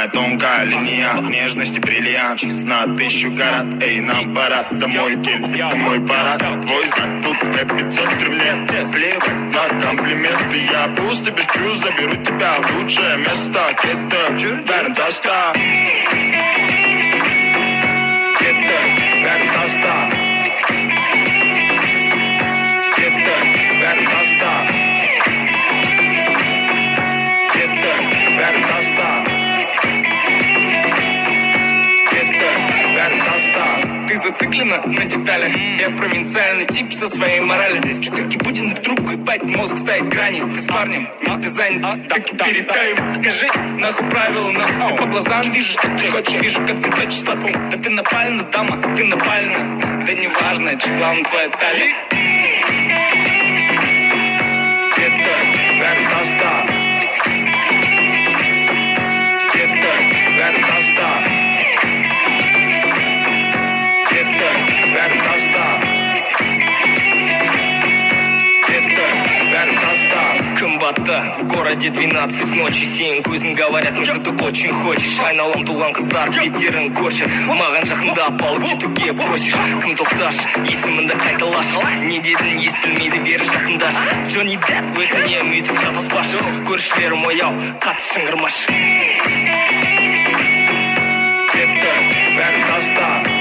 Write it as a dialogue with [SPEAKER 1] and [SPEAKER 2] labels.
[SPEAKER 1] Самая тонкая линия нежности бриллиант на 1000 карат. Эй, нам пора домой, кель, это мой парад. Твой знак тут эпицентр, мне плевать на комплименты. Я пусть без чувств заберу тебя в лучшее место. Это Бернтаста. Это Бернтаста. Это Бернтаста. Это Бернтаста. Это Бернтаста.
[SPEAKER 2] Ты зациклена на деталях. Я провинциальный тип со своей моралью. Четырки будем трубку и пать, мозг ставит грани. Ты с парнем, а ты занят, так и перетаю. Скажи, нахуй правила нам. Я по глазам вижу, что ты хочешь, вижу, как ты точишь стопу. Да ты напальна, дама, ты напальна. Да неважно, че главное твоя талия.
[SPEAKER 1] Это Бернтаста. Это Бернтаста. Это Бернтаста. Это Бернтаста.
[SPEAKER 2] Комбата в городе 12 ночи. Сен көзін говорят, что ты очень хочешь. Айналам тулған қыздар беттерін көрші. Маған жақында апалып кетуге просишь. Кім тоқташ, есіміңді қайталаш. Не дедің, естілмейді, бері жақындаш. Джонни Депп өтіне үйтіп шатаспашы. Көршілерім ояу, қатты шыңғырмаш.
[SPEAKER 1] Это Бернтаста.